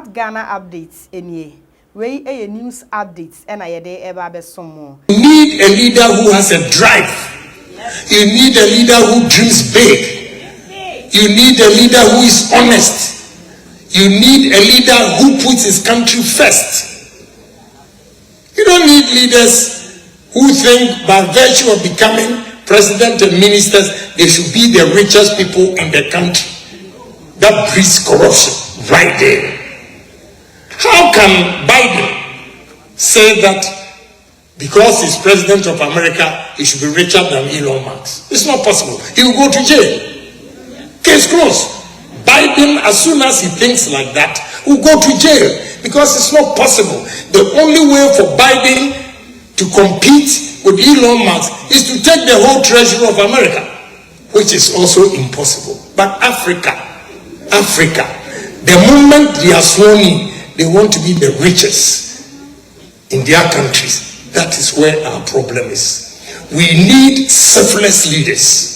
Smart Ghana updates any way a news updates and I day ever some more. You need a leader who has a drive. You need a leader who dreams big. You need a leader who is honest. You need a leader who puts his country first. You don't need leaders who think by virtue of becoming president and ministers they should be the richest people in the country. That breeds corruption right there. How can Biden say that because he's president of America, he should be richer than Elon Musk? It's not possible. He will go to jail. Case closed. Biden, as soon as he thinks like that, will go to jail because it's not possible. The only way for Biden to compete with Elon Musk is to take the whole treasury of America, which is also impossible. But Africa, the moment they are sworn in, they want to be the richest in their countries. That is where our problem is. We need selfless leaders.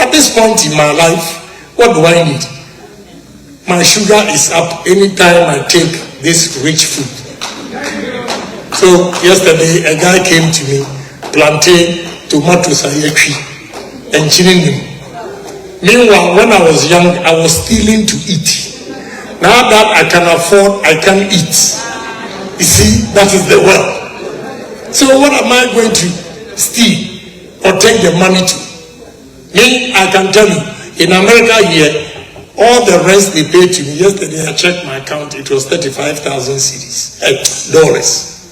At this point in my life, what do I need? My sugar is up anytime I take this rich food. So yesterday a guy came to me, plantain, tomatoes, and chilinim. Meanwhile, when I was young, I was stealing to eat. Now that I can afford, I can eat. You see, that is the world. So what am I going to steal or take the money to? Me, I can tell you, in America here, all the rest they pay to me. Yesterday I checked my account, it was 35,000 dollars.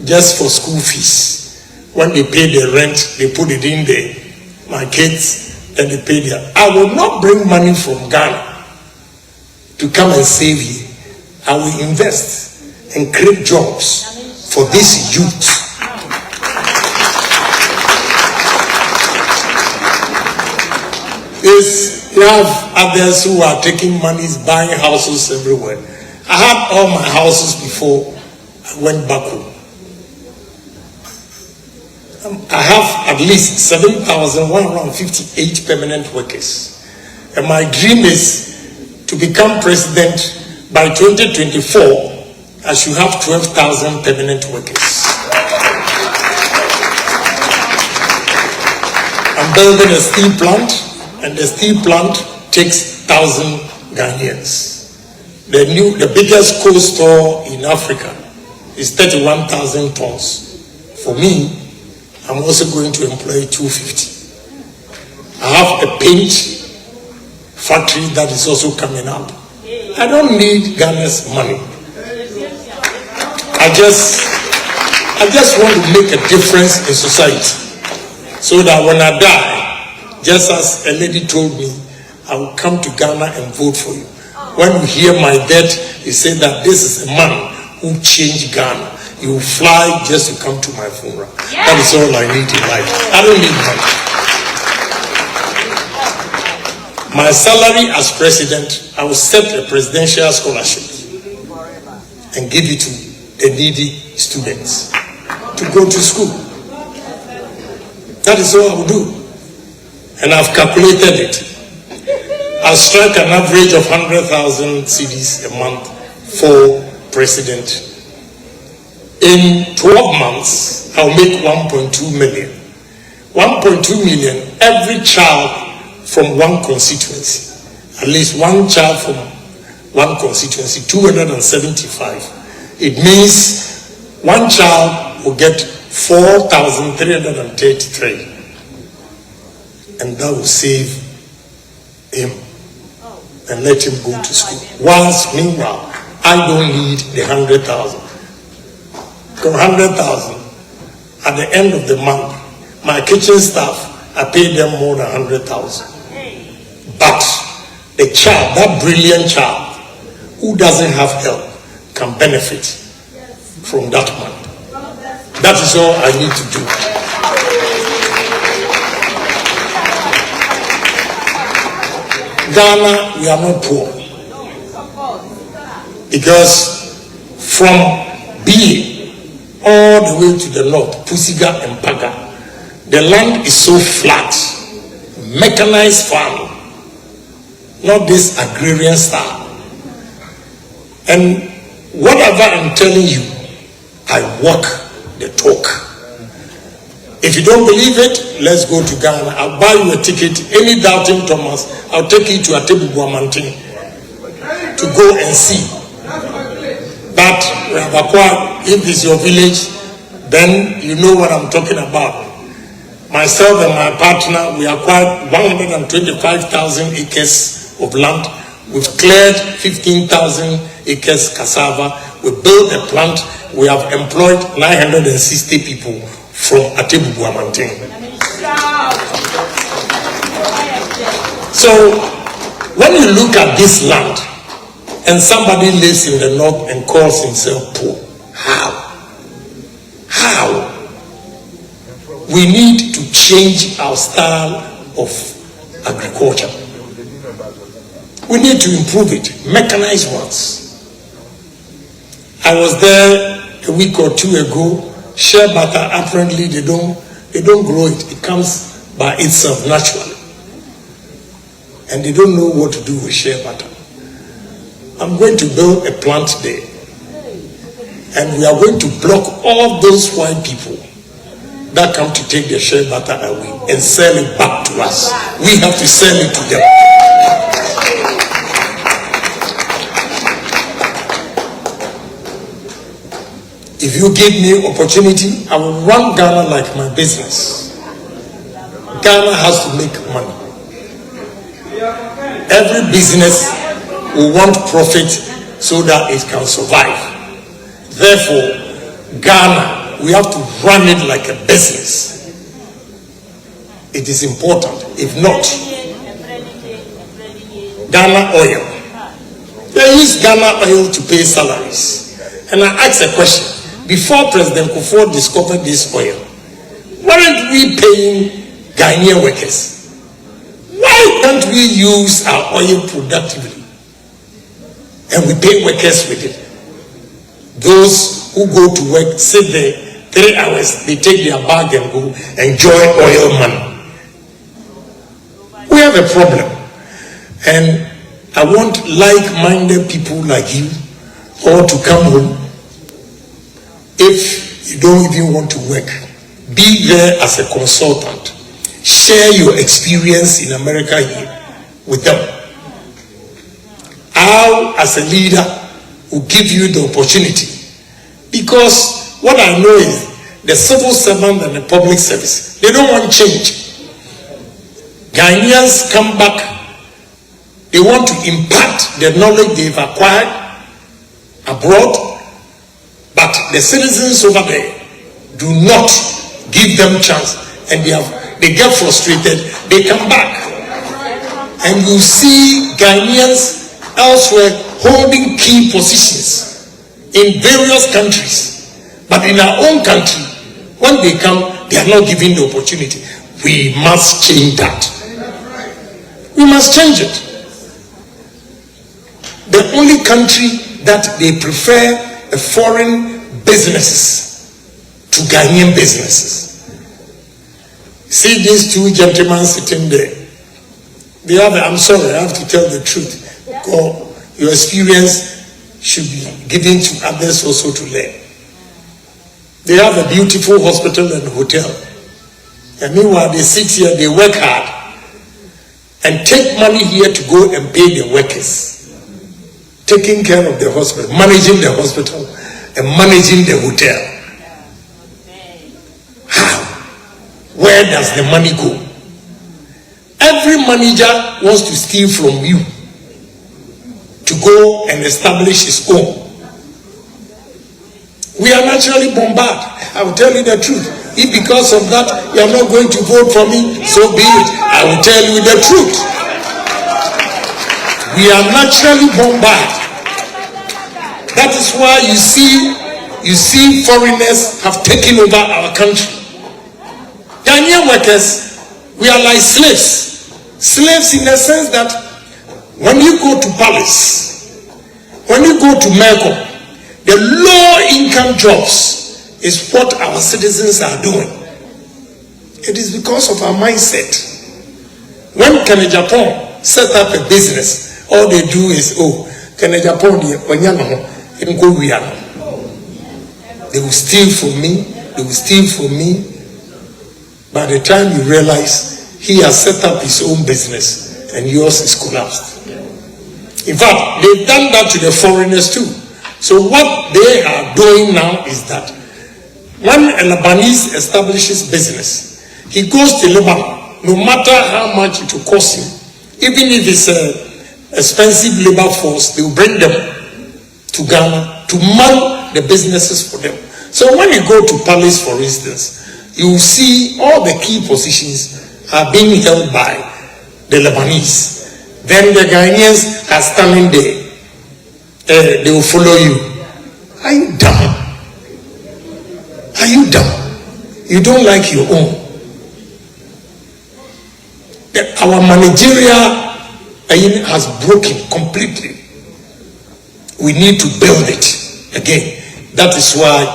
Just for school fees. When they pay the rent, they put it in there. My kids, then they pay their. I will not bring money from Ghana to come and save you. I will invest and create jobs for this youth. You have others who are taking monies, buying houses everywhere. I had all my houses before I went back home. I have at least 7,158 permanent workers. And my dream is to become president by 2024. I should have 12,000 permanent workers. I'm building a steel plant. And the steel plant takes 1,000 Ghanaians. The biggest coal store in Africa is 31,000 tons. For me, I'm also going to employ 250. I have a paint factory that is also coming up. I don't need Ghana's money. I just want to make a difference in society so that when I die, just as a lady told me, I will come to Ghana and vote for you. When you hear my death, you say that this is a man who changed Ghana. You will fly just to come to my funeral. Yeah. That is all I need in life. I don't need money. My salary as president, I will set a presidential scholarship and give it to the needy students to go to school. That is all I will do. And I've calculated it. I'll strike an average of 100,000 cedis a month for president. In 12 months, I'll make 1.2 million. 1.2 million, every child from one constituency. At least one child from one constituency, 275. It means one child will get 4,333. And that will save him and let him go to school. Whilst meanwhile, I don't need the 100,000. From 100,000, at the end of the month, my kitchen staff, I pay them more than 100,000. But the child, that brilliant child, who doesn't have help, can benefit from that money. That is all I need to do. Ghana, we are not poor. Because from B all the way to the north, Pusiga and Paga, the land is so flat, mechanized farming, not this agrarian style. And whatever I'm telling you, I walk the talk. If you don't believe it, let's go to Ghana. I'll buy you a ticket. Any doubting Thomas, I'll take you to Atebubuamantin to go and see. But if it's your village, then you know what I'm talking about. Myself and my partner, we acquired 125,000 acres of land. We've cleared 15,000 acres cassava. We built a plant. We have employed 960 people from Atebubuamantin. So, when you look at this land, and somebody lives in the north and calls himself poor, how? We need to change our style of agriculture. We need to improve it, mechanized ones. I was there a week or two ago. Shea butter, apparently they don't grow it. It comes by itself naturally. And they don't know what to do with shea butter. I'm going to build a plant there. And we are going to block all those white people that come to take the shea butter away and sell it back to us. We have to sell it to them. If you give me opportunity, I will run Ghana like my business. Ghana has to make money. Every business will want profit so that it can survive. Therefore, Ghana, we have to run it like a business. It is important. If not, Ghana oil. They use Ghana oil to pay salaries. And I asked a question. Before President Kofi discovered this oil, weren't we paying Ghanaian workers? Why can't we use our oil productively? And we pay workers with it. Those who go to work, sit there 3 hours, they take their bag and go enjoy oil money. We have a problem. And I want like-minded people like you all to come home. If you don't even want to work, be there as a consultant. Share your experience in America here with them. I, as a leader, will give you the opportunity. Because what I know is the civil servant and the public service, they don't want change. Ghanaians come back, they want to impart the knowledge they've acquired abroad. But the citizens over there do not give them chance, and they get frustrated. They come back, and you see Ghanaians elsewhere holding key positions in various countries. But in our own country, when they come, they are not given the opportunity. We must change that. We must change it. The only country that they prefer foreign businesses to Ghanaian businesses. See these two gentlemen sitting there. I'm sorry, I have to tell the truth. Because your experience should be given to others also to learn. They have a beautiful hospital and hotel. And meanwhile, they sit here, they work hard and take money here to go and pay the workers. Taking care of the hospital, managing the hospital, and managing the hotel. How? Where does the money go? Every manager wants to steal from you to go and establish his own. We are naturally bombarded. I will tell you the truth. If because of that you are not going to vote for me, so be it. I will tell you the truth. We are naturally bombarded. That is why you see foreigners have taken over our country. Ghanaian workers, we are like slaves. Slaves in the sense that when you go to Palace, when you go to Merco, the low income jobs is what our citizens are doing. It is because of our mindset. When Ken Agyapong set up a business, all they do is, Ken Agyapong in Korea. They will steal from me. They will steal from me. By the time you realize he has set up his own business and yours is collapsed. In fact, they've done that to the foreigners too. So what they are doing now is that when a Lebanese establishes business, he goes to Lebanon, no matter how much it will cost him, even if it's an expensive labor force, they will bring them to Ghana to man the businesses for them. So when you go to Palace, for instance, you will see all the key positions are being held by the Lebanese. Then the Ghanaians are standing there. They will follow you. Are you dumb? Are you dumb? You don't like your own. Our managerial has broken completely. We need to build it again. That is why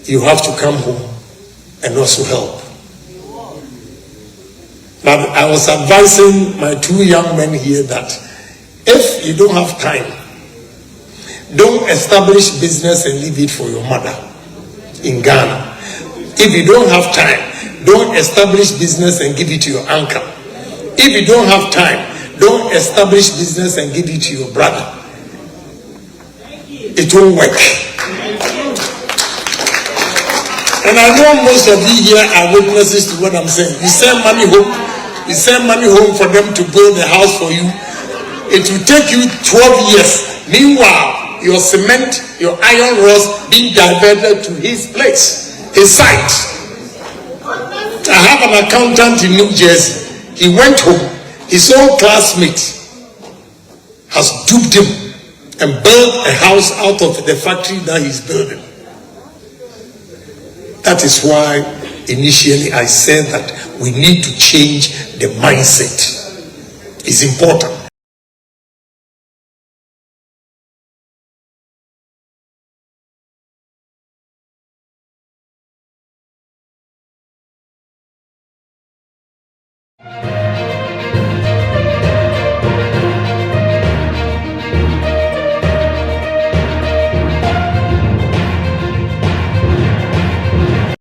you have to come home and also help. But I was advising my two young men here that if you don't have time, don't establish business and leave it for your mother in Ghana. If you don't have time, don't establish business and give it to your uncle. If you don't have time, don't establish business and give it to your brother. It won't work. And I know most of you here are witnesses to what I'm saying. You send money home. You send money home for them to build a house for you. It will take you 12 years. Meanwhile, your cement, your iron rods being diverted to his place, his site. I have an accountant in New Jersey. He went home. His own classmate has duped him and built a house out of the factory that he's building. That is why initially I said that we need to change the mindset. It's important.